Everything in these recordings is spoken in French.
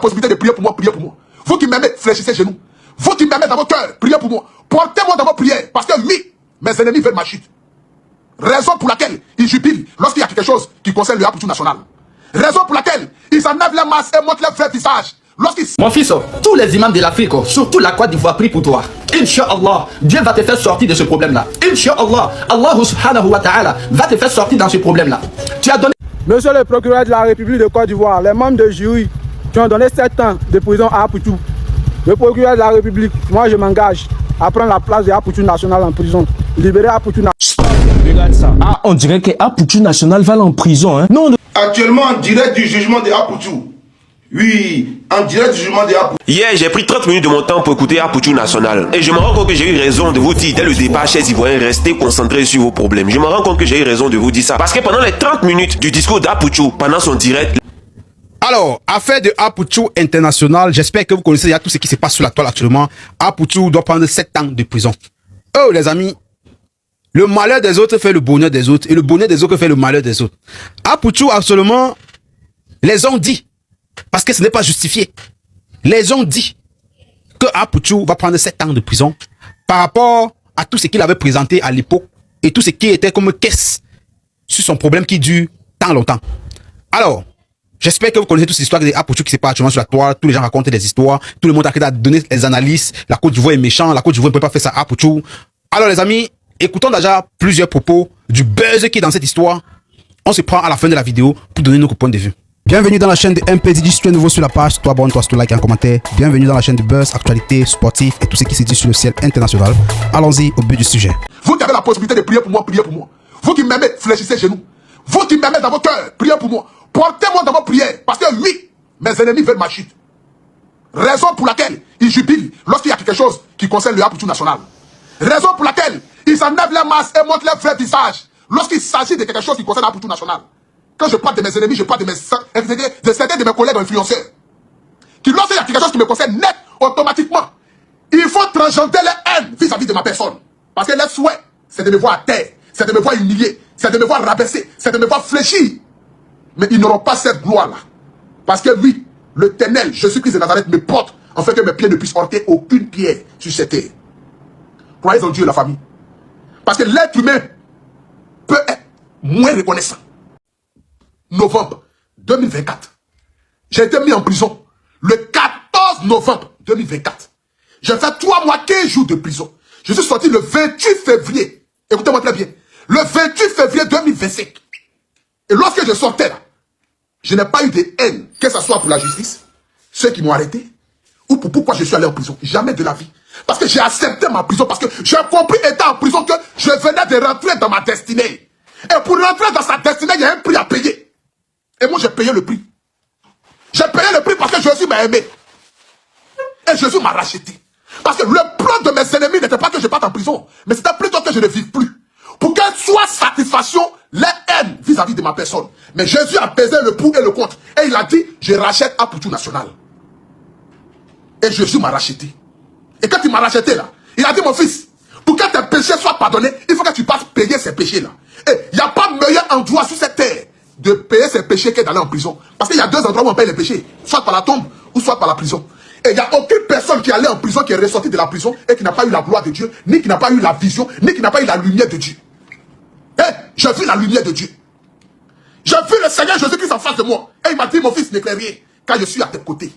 possibilité de prier pour moi, priez pour moi. Vous qui m'aimez, fléchissez chez nous. Vous qui m'aimez dans vos cœurs, priez pour moi. Portez-moi dans vos prières, parce que oui, mes ennemis veulent ma chute. Raison pour laquelle ils jubilent lorsqu'il y a quelque chose qui concerne le Apoutou national. Raison pour laquelle ils enlèvent les masques et montrent leur vrai visage. Mon fils, tous les imams de l'Afrique, surtout la Côte d'Ivoire, prient pour toi. Inch'Allah, Dieu va te faire sortir de ce problème-là. Inch'Allah, Allah subhanahu wa ta'ala va te faire sortir dans ce problème-là. Tu as donné... Monsieur le procureur de la République de Côte d'Ivoire, les membres de jury qui ont donné 7 ans de prison à Apoutou. Le procureur de la République, moi je m'engage à prendre la place de Apoutou national en prison. Libérer Apoutou national. Regarde ça. Ah, on dirait que Apoutou national va aller en prison, hein? Non. Actuellement, en direct du jugement de Apoutou. Oui, en direct du jugement de Apoutou. Hier, j'ai pris 30 minutes de mon temps pour écouter Apoutou national. Et je me rends compte que j'ai eu raison de vous dire, dès le départ, chers Ivoiriens, restez concentrés sur vos problèmes. Je me rends compte que j'ai eu raison de vous dire ça. Parce que pendant les 30 minutes du discours d'Apoutou, pendant son direct... Alors, affaire de Apoutou international, j'espère que vous connaissez déjà tout ce qui se passe sur la toile actuellement. Apoutou doit prendre 7 ans de prison. Oh, les amis, le malheur des autres fait le bonheur des autres, et le bonheur des autres fait le malheur des autres. Apoutou, actuellement, les ont dit, parce que ce n'est pas justifié, les ont dit que Apoutou va prendre 7 ans de prison par rapport à tout ce qu'il avait présenté à l'époque et tout ce qui était comme caisse sur son problème qui dure tant longtemps. Alors, j'espère que vous connaissez toute cette histoire de Apoutou qui se passe actuellement sur la toile. Tous les gens racontent des histoires. Tout le monde a donné des analyses. La Côte d'Ivoire est méchant. La Côte d'Ivoire ne peut pas faire ça à Apoutou. Alors les amis, écoutons déjà plusieurs propos du buzz qui est dans cette histoire. On se prend à la fin de la vidéo pour donner nos points de vue. Bienvenue dans la chaîne de MPDJ. Si tu es nouveau sur la page, toi abonne-toi, si tu like et un commentaire. Bienvenue dans la chaîne de buzz, actualité, sportif et tout ce qui se dit sur le ciel international. Allons-y au but du sujet. Vous qui avez la possibilité de prier pour moi, priez pour moi. Vous qui m'aimez, fléchissez chez nous. Vous qui m'aimez dans vos cœurs, priez pour moi. Portez-moi dans vos prières, parce que oui, mes ennemis veulent ma chute. Raison pour laquelle ils jubilent lorsqu'il y a quelque chose qui concerne le Apoutou national. Raison pour laquelle ils enlèvent les masques et montrent leur vrai visage lorsqu'il s'agit de quelque chose qui concerne l'Apoutou national. Quand je parle de mes ennemis, je parle de certains de mes collègues influenceurs. Qui lorsqu'il y a quelque chose qui me concerne net, automatiquement, il faut transcender les haines vis-à-vis de ma personne. Parce que leur souhait, c'est de me voir à terre, c'est de me voir humilié, c'est de me voir rabaisser, c'est de me voir fléchir. Mais ils n'auront pas cette gloire-là. Parce que oui, le Ténel, Jésus-Christ de Nazareth, me porte en fait que mes pieds ne puissent porter aucune pierre sur cette terre. Croyez en Dieu, la famille. Parce que l'être humain peut être moins reconnaissant. Novembre 2024. J'ai été mis en prison le 14 novembre 2024. J'ai fait 3 mois, 15 jours de prison. Je suis sorti le 28 février. Écoutez-moi très bien. Le 28 février 2025. Et lorsque je sortais là, je n'ai pas eu de haine, que ce soit pour la justice, ceux qui m'ont arrêté, ou pour pourquoi je suis allé en prison. Jamais de la vie. Parce que j'ai accepté ma prison, parce que j'ai compris étant en prison que je venais de rentrer dans ma destinée. Et pour rentrer dans sa destinée, il y a un prix à payer. Et moi, j'ai payé le prix. J'ai payé le prix parce que Jésus m'a aimé. Et Jésus m'a racheté. Parce que le plan de mes ennemis n'était pas que je parte en prison, mais c'était plutôt que je ne vive plus. Pour qu'elle soit satisfaction, les haines vis-à-vis de ma personne. Mais Jésus a pesé le pour et le contre. Et il a dit, je rachète Apoutou national. Et Jésus m'a racheté. Et quand il m'a racheté là, il a dit, mon fils, pour que tes péchés soient pardonnés, il faut que tu passes payer ces péchés là. Et il n'y a pas meilleur endroit sur cette terre de payer ses péchés que d'aller en prison. Parce qu'il y a 2 endroits où on paye les péchés. Soit par la tombe, ou soit par la prison. Et il n'y a aucune personne qui est allée en prison, qui est ressortie de la prison, et qui n'a pas eu la gloire de Dieu, ni qui n'a pas eu la vision, ni qui n'a pas eu la lumière de Dieu. J'ai vu la lumière de Dieu. J'ai vu le Seigneur Jésus-Christ en face de moi. Et il m'a dit, mon fils, n'éclaire rien, car je suis à tes côtés.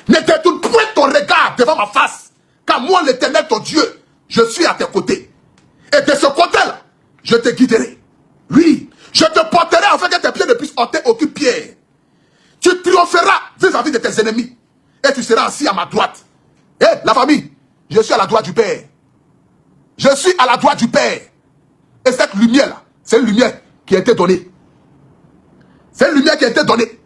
Ne détourne point ton regard devant ma face, car moi, l'Éternel, ton Dieu, je suis à tes côtés. Et de ce côté-là, je te guiderai. Oui, je te porterai afin que tes pieds ne puissent ôter aucune pierre. Tu triompheras vis-à-vis de tes ennemis. Et tu seras assis à ma droite. La famille, je suis à la droite du Père. Je suis à la droite du Père. Et cette lumière-là, c'est une lumière qui a été donnée. C'est une lumière qui a été donnée.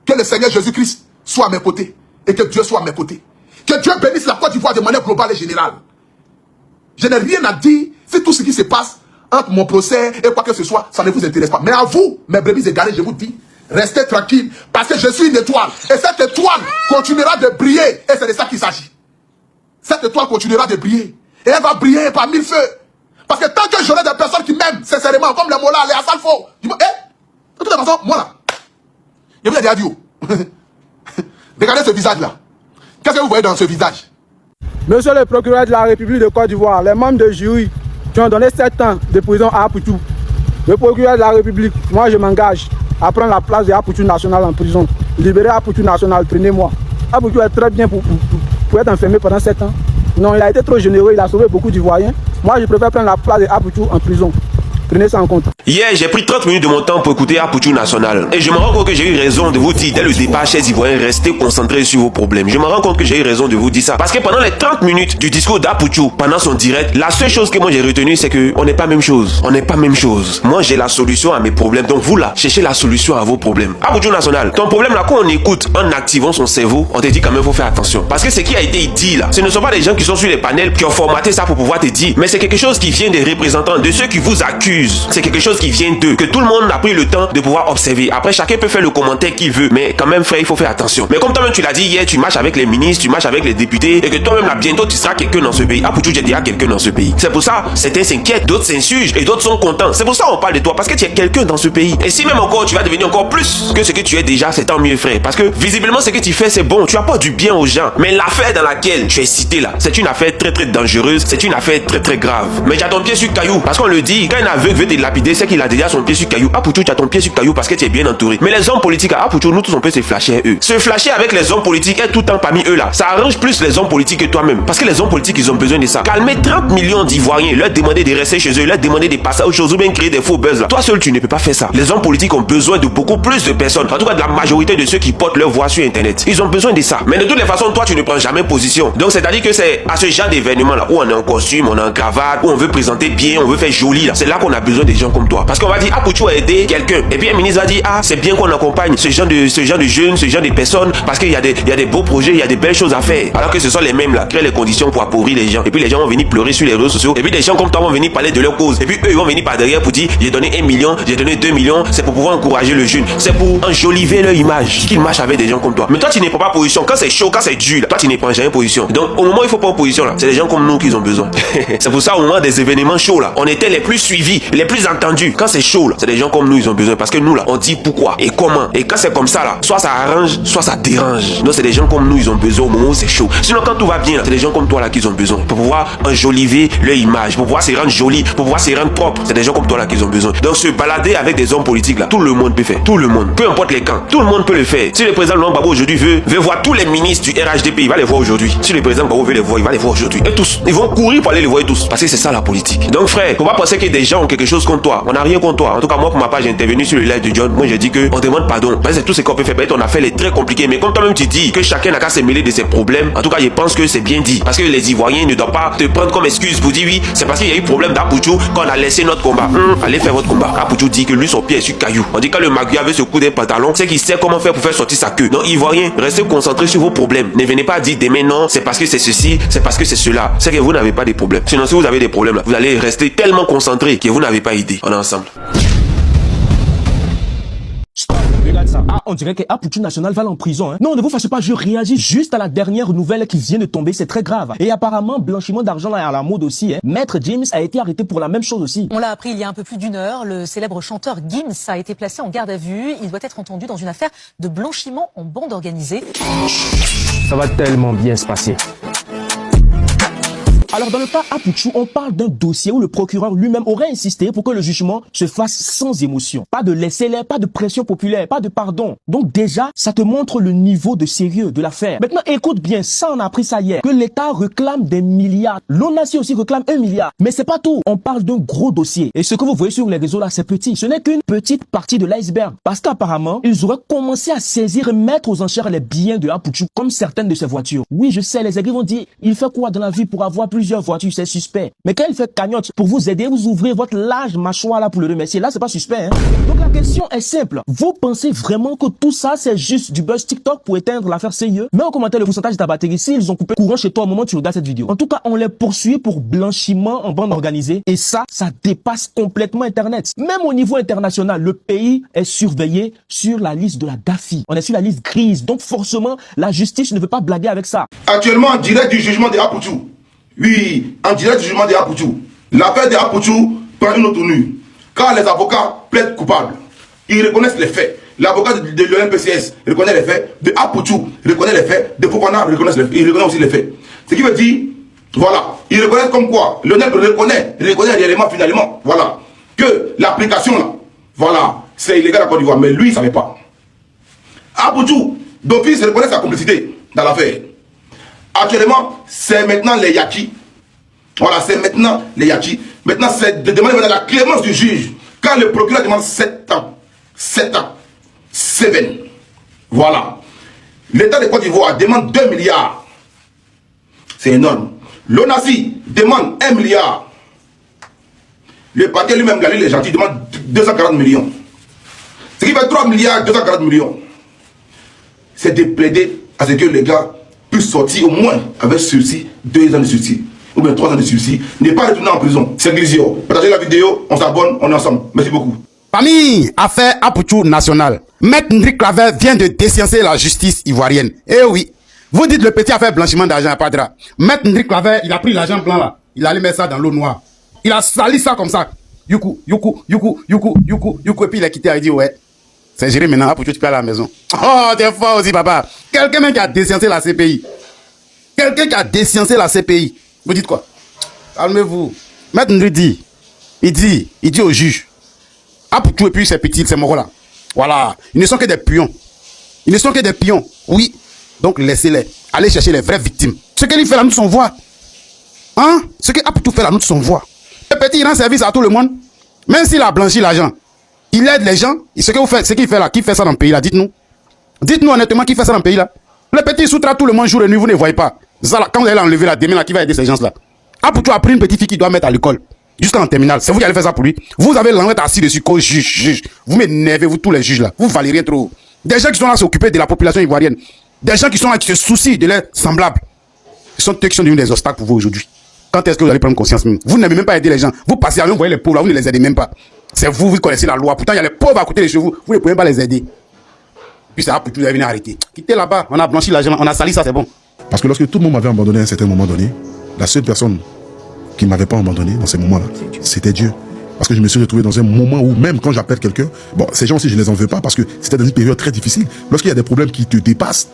Que le Seigneur Jésus-Christ soit à mes côtés. Et que Dieu soit à mes côtés. Que Dieu bénisse la Côte d'Ivoire de manière globale et générale. Je n'ai rien à dire si tout ce qui se passe entre mon procès et quoi que ce soit, ça ne vous intéresse pas. Mais à vous, mes brebis égarées, je vous dis, restez tranquilles. Parce que je suis une étoile. Et cette étoile continuera de briller. Et c'est de ça qu'il s'agit. Cette étoile continuera de briller. Et elle va briller par 1000 feux. Parce que tant que j'aurai des personnes qui m'aiment sincèrement, comme les Mola, les Assalfo, de toute façon, moi là, je vous ai déjà dit, Regardez ce visage-là. Qu'est-ce que vous voyez dans ce visage? Monsieur le procureur de la République de Côte d'Ivoire, les membres de jury qui ont donné 7 ans de prison à Apoutou, le procureur de la République, moi je m'engage à prendre la place de Apoutou National en prison. Libérer Apoutou National, prenez-moi. Apoutou est très bien pour être enfermé pendant 7 ans. Non, il a été trop généreux, il a sauvé beaucoup d'Ivoiriens. Moi je préfère prendre la place de Apoutou en prison. Prenez ça en compte. Hier, j'ai pris 30 minutes de mon temps pour écouter Apoutou National. Et je me rends compte que j'ai eu raison de vous dire dès le départ, chers Ivoiriens, restez concentrés sur vos problèmes. Je me rends compte que j'ai eu raison de vous dire ça. Parce que pendant les 30 minutes du discours d'Apoutou, pendant son direct, la seule chose que moi j'ai retenue, c'est qu'on n'est pas même chose. On n'est pas même chose. Moi, j'ai la solution à mes problèmes. Donc vous là, cherchez la solution à vos problèmes. Apoutou National, ton problème là, quand on écoute en activant son cerveau, on te dit quand même, faut faire attention. Parce que ce qui a été dit là, ce ne sont pas des gens qui sont sur les panels qui ont formaté ça pour pouvoir te dire. Mais c'est quelque chose qui vient des représentants, de ceux qui vous accusent. C'est quelque chose qui vient d'eux, que tout le monde a pris le temps de pouvoir observer. Après, chacun peut faire le commentaire qu'il veut, mais quand même, frère, il faut faire attention. Mais comme toi-même tu l'as dit hier, tu marches avec les ministres, tu marches avec les députés, et que toi-même là, bientôt tu seras quelqu'un dans ce pays. Apoutou, j'ai déjà quelqu'un dans ce pays. C'est pour ça, certains s'inquiètent, d'autres s'insurgent, et d'autres sont contents. C'est pour ça qu'on parle de toi, parce que tu es quelqu'un dans ce pays. Et si même encore tu vas devenir encore plus que ce que tu es déjà, c'est tant mieux, frère. Parce que visiblement, ce que tu fais, c'est bon. Tu apportes du bien aux gens. Mais l'affaire dans laquelle tu es cité là, c'est une affaire très très dangereuse, c'est une affaire très très grave. Mais tu as ton pied sur caillou, parce qu'on le dit, quand un aveugle veut te lapider, c'est qu'il a déjà son pied sur caillou. Apoutou, tu as ton pied sur caillou parce que tu es bien entouré. Mais les hommes politiques, à Apoutou, nous tous on peut se flasher eux. Se flasher avec les hommes politiques et tout le temps parmi eux là, ça arrange plus les hommes politiques que toi-même. Parce que les hommes politiques, ils ont besoin de ça. Calmer 30 millions d'Ivoiriens, leur demander de rester chez eux, leur demander de passer aux choses ou bien créer des faux buzz là. Toi seul, tu ne peux pas faire ça. Les hommes politiques ont besoin de beaucoup plus de personnes. En tout cas, de la majorité de ceux qui portent leur voix sur Internet. Ils ont besoin de ça. Mais de toutes les façons, toi, tu ne prends jamais position. Donc, c'est-à-dire que c'est à ce genre d'événement là où on est en costume, on est en cravate, où on veut présenter bien, on veut faire joli là. C'est là qu'on a besoin des gens comme toi. Parce qu'on va dire, Apoutou a aidé quelqu'un. Et puis un ministre va dire, ah, c'est bien qu'on accompagne ce genre de jeunes, ce genre de personnes, parce qu'il y a des beaux projets, il y a des belles choses à faire. Alors que ce sont les mêmes là, créent les conditions pour appauvrir les gens. Et puis les gens vont venir pleurer sur les réseaux sociaux. Et puis des gens comme toi vont venir parler de leur cause. Et puis eux, ils vont venir par derrière pour dire, j'ai donné 1 million, j'ai donné 2 millions. C'est pour pouvoir encourager le jeune. C'est pour enjoliver leur image. Qu'ils marchent avec des gens comme toi. Mais toi, tu n'es pas position. Quand c'est chaud, quand c'est dur, là, toi, tu n'es pas jamais position. Donc, au moment où il faut pas en position là, c'est des gens comme nous qui ont besoin. C'est pour ça, au moment des événements chauds là, on était les plus suivis, les plus entendus. Quand c'est chaud là, c'est des gens comme nous, ils ont besoin. Parce que nous là, on dit pourquoi et comment. Et quand c'est comme ça là, soit ça arrange, soit ça dérange. Donc c'est des gens comme nous, ils ont besoin au moment où c'est chaud. Sinon quand tout va bien là, c'est des gens comme toi là qu'ils ont besoin. Pour pouvoir enjoliver leur image, pour pouvoir se rendre joli, pour pouvoir se rendre propre. C'est des gens comme toi là qu'ils ont besoin. Donc se balader avec des hommes politiques là, tout le monde peut faire. Tout le monde. Peu importe les camps, tout le monde peut le faire. Si le président Laurent Gbagbo aujourd'hui veut voir tous les ministres du RHDP, il va les voir aujourd'hui. Si le président Gbagbo veut les voir, il va les voir aujourd'hui. Et tous, ils vont courir pour aller les voir tous. Parce que c'est ça la politique. Donc frère, faut pas penser que des gens ont quelque chose contre toi. On n'a rien contre toi. En tout cas moi pour ma part j'ai intervenu sur le live de John. Moi j'ai dit que on demande pardon. Parce que c'est tout ce qu'on peut faire. Peut-être on a fait les très compliqués. Mais comme toi-même tu dis que chacun n'a qu'à se mêler de ses problèmes. En tout cas je pense que c'est bien dit. Parce que les Ivoiriens ne doivent pas te prendre comme excuse pour dire oui, c'est parce qu'il y a eu problème d'Apoutou quand on a laissé notre combat. Allez faire votre combat. Apoutou dit que lui son pied est sur caillou. On dit quand le Magui avait ce coup d'un pantalon, c'est qu'il sait comment faire pour faire sortir sa queue. Donc Ivoiriens, restez concentrés sur vos problèmes. Ne venez pas dire demain non, c'est parce que c'est ceci, c'est parce que c'est cela. C'est que vous n'avez pas de problèmes. Sinon si vous avez des problèmes là, vous allez rester tellement concentrés que vous n'avez pas idée. On est ensemble. Regarde ça. Ah, on dirait que Apoutou National va en prison. Hein. Non, ne vous fâchez pas, je réagis juste à la dernière nouvelle qui vient de tomber, c'est très grave. Et apparemment, blanchiment d'argent est à la mode aussi. Hein. Maître James a été arrêté pour la même chose aussi. On l'a appris il y a un peu plus d'1 heure. Le célèbre chanteur Gims a été placé en garde à vue. Il doit être entendu dans une affaire de blanchiment en bande organisée. Ça va tellement bien se passer. Alors dans le cas Apoutou, on parle d'un dossier où le procureur lui-même aurait insisté pour que le jugement se fasse sans émotion. Pas de laisser-les, pas de pression populaire, pas de pardon. Donc déjà, ça te montre le niveau de sérieux de l'affaire. Maintenant, écoute bien, ça on a appris ça hier, que l'État réclame des milliards. L'ONACI aussi réclame 1 milliard. Mais c'est pas tout, on parle d'un gros dossier. Et ce que vous voyez sur les réseaux là, c'est petit. Ce n'est qu'une petite partie de l'iceberg. Parce qu'apparemment, ils auraient commencé à saisir et mettre aux enchères les biens de Apoutou, comme certaines de ses voitures. Oui, je sais, les aigris vont dire, il fait quoi dans la vie pour avoir plusieurs voitures, c'est suspect. Mais quand il fait cagnotte pour vous aider, vous ouvrez votre large mâchoire là pour le remercier. Là, c'est pas suspect. Hein? Donc la question est simple. Vous pensez vraiment que tout ça, c'est juste du buzz TikTok pour éteindre l'affaire CIE? Mets en commentaire le pourcentage de ta batterie s'ils ont coupé courant chez toi au moment où tu regardes cette vidéo. En tout cas, on les poursuit pour blanchiment en bande organisée. Et ça dépasse complètement Internet. Même au niveau international, le pays est surveillé sur la liste de la DAFI. On est sur la liste grise. Donc forcément, la justice ne veut pas blaguer avec ça. Actuellement, en direct du jugement de Apoutou. Oui, en direct du jugement de Apoutou. L'affaire de Apoutou prend une autre tournure. Quand les avocats plaident coupables, ils reconnaissent les faits. L'avocat de l'ONPCS reconnaît les faits, de Apouchou reconnaît les faits, de Fofana il reconnaît aussi les faits. Ce qui veut dire, voilà, il reconnaît comme quoi, Lionel reconnaît réellement, finalement, voilà, que l'application là, voilà, c'est illégal à Côte d'Ivoire, mais lui, il ne savait pas. Apouchou, d'office, reconnaît sa complicité dans l'affaire. Actuellement, c'est maintenant les Yaki. Voilà, c'est maintenant les Yaki. Maintenant, c'est de demander la clémence du juge. Quand le procureur demande 7 ans, 7. Voilà. L'État de Côte d'Ivoire demande 2 milliards. C'est énorme. L'ONASI demande 1 milliard. Le parquet lui-même, les gentils, demande 240 millions. Ce qui fait 3 milliards 240 millions. C'est de plaider à ce que les gars puissent sortir au moins avec sursis, 2 ans de sursis, ou bien 3 ans de sursis, ne pas retourner en prison. C'est Grisio. Partagez la vidéo, on s'abonne, on est ensemble. Merci beaucoup. Famille, affaire Apouchou nationale. Maître Ndrick Claver vient de déciencer la justice ivoirienne. Eh oui, vous dites le petit a fait blanchiment d'argent à Padra. Maître Ndrick Claver, il a pris l'argent blanc là, il allait mettre ça dans l'eau noire. Il a sali ça comme ça. Youkou, et puis il a quitté, il a dit ouais, c'est géré maintenant, Apouchou tu peux aller à la maison. Oh, t'es fort aussi papa. Quelqu'un même qui a déciencé la CPI. Vous dites quoi? Calmez-vous. Maître Ndrick dit, il dit au juge, Apouchou et puis ces petits, ces moraux là. Voilà, ils ne sont que des pions. Oui. Donc laissez-les. Allez chercher les vraies victimes. Ce qu'il fait là, nous son voix. Hein? Ce que Apouchou fait là, nous son voix. Le petit, il rend service à tout le monde. Même s'il a blanchi l'argent. Il aide les gens. Ce que vous faites, ce qu'il fait là, qui fait ça dans le pays là? Dites-nous. Dites-nous honnêtement qui fait ça dans le pays là. Le petit sous-traite tout le monde jour et nuit, vous ne voyez pas. Zala, quand vous allez l'enlever là, demain là, qui va aider ces gens là? Apouchou a pris une petite fille qui doit mettre à l'école. Jusqu'en terminale. C'est vous qui allez faire ça pour lui. Vous avez l'envers assis dessus, cause juge. Vous m'énervez, vous tous les juges là. Vous valez rien trop. Des gens qui sont là à s'occuper de la population ivoirienne. Des gens qui sont là qui se soucient de leurs semblables. Ils sont eux qui sont devenus des obstacles pour vous aujourd'hui. Quand est-ce que vous allez prendre conscience même? Vous n'aimez même pas aider les gens. Vous passez à vous voyez les pauvres là, vous ne les aidez même pas. C'est vous, vous connaissez la loi. Pourtant, il y a les pauvres à côté de chez vous. Vous ne pouvez pas les aider. Puis ça, vous allez venir arrêter. Quittez là-bas. On a blanchi l'argent, on a sali ça, c'est bon. Parce que lorsque tout le monde m'avait abandonné à un certain moment donné, la seule personne qui ne m'avait pas abandonné dans ces moments-là, c'était Dieu. Parce que je me suis retrouvé dans un moment où même quand j'appelle quelqu'un, bon, ces gens aussi, je ne les en veux pas parce que c'était dans une période très difficile. Lorsqu'il y a des problèmes qui te dépassent,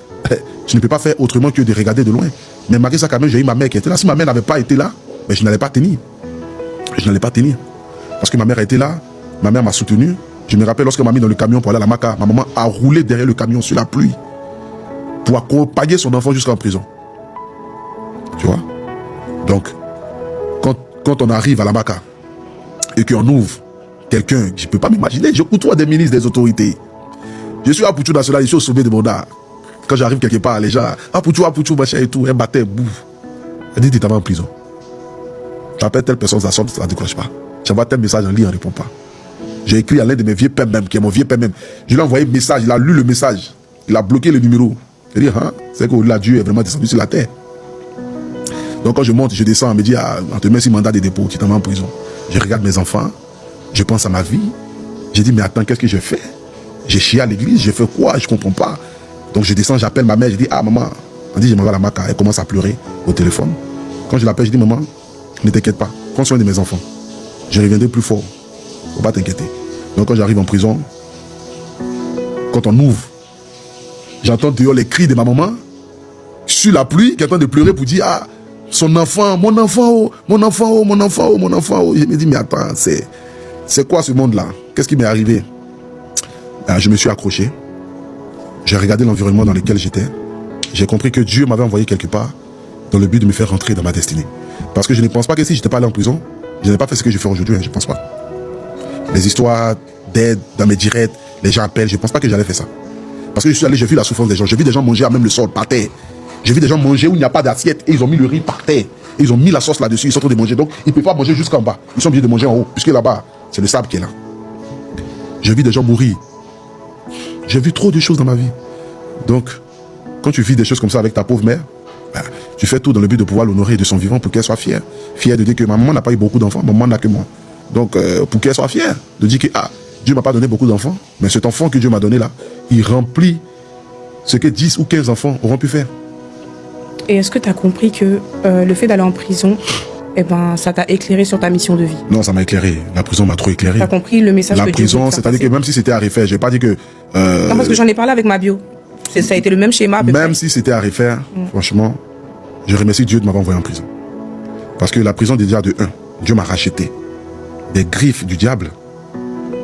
tu ne peux pas faire autrement que de regarder de loin. Mais malgré ça, quand même, j'ai eu ma mère qui était là. Si ma mère n'avait pas été là, mais je n'allais pas tenir. Parce que ma mère était là, ma mère m'a soutenu. Je me rappelle lorsqu'elle m'a mis dans le camion pour aller à la Maca, ma maman a roulé derrière le camion sur la pluie pour accompagner son enfant jusqu'en prison. Tu vois? Donc, quand on arrive à la Maca et qu'on ouvre quelqu'un, je ne peux pas m'imaginer, je côtoie des ministres, des autorités. Je suis Apouchou national, je suis au sommet de mon art. Quand j'arrive quelque part, les gens, Apouchou, machin et tout, un baptême, bouf. Elle dit, tu t'en vas en prison. Tu appelles telle personne, ça sonne, ça ne décroche pas. J'envoie tel message en ligne, on ne répond pas. J'ai écrit à l'un de mes vieux pères même, qui est mon vieux père même. Je lui ai envoyé un message, il a lu le message. Il a bloqué le numéro. Il dit, hein, c'est que là, Dieu est vraiment descendu sur la terre. Donc quand je monte, je descends, on me dit, on te met sur mandat de dépôt, tu t'en vas en prison. Je regarde mes enfants, je pense à ma vie. J'ai dit, mais attends, qu'est-ce que je fais? J'ai chié à l'église, j'ai fait quoi? Je ne comprends pas. Donc je descends, j'appelle ma mère, je dis, maman, elle dit, je m'en vais à la Maca. Elle commence à pleurer au téléphone. Quand je l'appelle, je dis, maman, ne t'inquiète pas, prends soin de mes enfants. Je reviendrai plus fort. Faut pas t'inquiéter. Donc quand j'arrive en prison, quand on ouvre, j'entends dehors les cris de ma maman, sur la pluie, qui est en train de pleurer pour dire, son enfant, mon enfant. Je me dis, mais attends, c'est quoi ce monde-là? Qu'est-ce qui m'est arrivé? Je me suis accroché. J'ai regardé l'environnement dans lequel j'étais. J'ai compris que Dieu m'avait envoyé quelque part dans le but de me faire rentrer dans ma destinée. Parce que je ne pense pas que si je n'étais pas allé en prison, je n'aurais pas fait ce que je fais aujourd'hui, je ne pense pas. Les histoires d'aide dans mes directs, les gens appellent, je ne pense pas que j'allais faire ça. Parce que je suis allé, j'ai vu la souffrance des gens. J'ai vu des gens manger à même le sol, par terre. J'ai vu des gens manger où il n'y a pas d'assiette et ils ont mis le riz par terre. Et ils ont mis la sauce là-dessus, ils sont en train de manger. Donc, ils ne peuvent pas manger jusqu'en bas. Ils sont obligés de manger en haut, puisque là-bas, c'est le sable qui est là. J'ai vu des gens mourir. J'ai vu trop de choses dans ma vie. Donc, quand tu vis des choses comme ça avec ta pauvre mère, tu fais tout dans le but de pouvoir l'honorer de son vivant pour qu'elle soit fière. Fière de dire que ma maman n'a pas eu beaucoup d'enfants, ma maman n'a que moi. Donc, pour qu'elle soit fière, de dire que Dieu ne m'a pas donné beaucoup d'enfants, mais cet enfant que Dieu m'a donné là, il remplit ce que 10 ou 15 enfants auront pu faire. Et est-ce que tu as compris que le fait d'aller en prison eh ben, ça t'a éclairé sur ta mission de vie. Non, ça m'a éclairé. La prison m'a trop éclairé. T'as compris le message La que Dieu prison, veut faire c'est-à-dire que passer. même si c'était à refaire, j'ai pas dit que... Non, parce que j'en ai parlé avec ma bio. Ça a été le même schéma à peu Même près. si c'était à refaire, franchement, je remercie Dieu de m'avoir envoyé en prison. Parce que la prison, déjà de 1, Dieu m'a racheté des griffes du diable.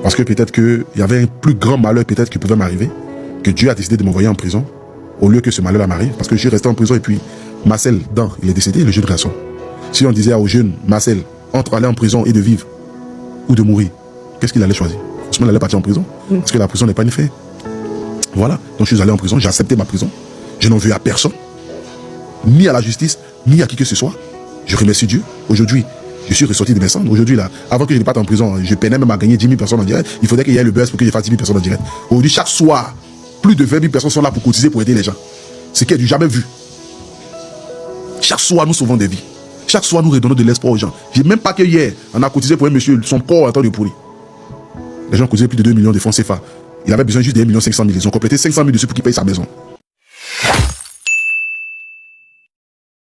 Parce que peut-être qu'il y avait un plus grand malheur peut-être qui pouvait m'arriver, que Dieu a décidé de m'envoyer en prison, au lieu que ce malheur m'arrive. Parce que je suis resté en prison et puis Marcel, il est décédé, le jeune garçon. Si on disait aux jeunes, Marcel, entre aller en prison et de vivre, ou de mourir, qu'est-ce qu'il allait choisir? Forcément, il allait partir en prison. Parce que la prison n'est pas une fait. Voilà. Donc je suis allé en prison, j'ai accepté ma prison. Je n'en veux à personne, ni à la justice, ni à qui que ce soit. Je remercie Dieu. Aujourd'hui, je suis ressorti de mes cendres. Aujourd'hui, là, avant que je ne parte en prison, je peinais même à gagner 10 000 personnes en direct. Il faudrait qu'il y ait le buzz pour que je fasse 10 000 personnes en direct. Aujourd'hui, chaque soir, plus de 20 000 personnes sont là pour cotiser, pour aider les gens. Ce qui est du jamais vu. Chaque soir, nous sauvons des vies. Chaque soir, nous redonnons de l'espoir aux gens. J'ai même pas que hier, on a cotisé pour un monsieur, son corps en temps de pourri. Les gens cotisaient plus de 2 millions de francs CFA. Il avait besoin juste de 1 500 000. Ils ont complété 500 000 dessus pour qu'il paye sa maison.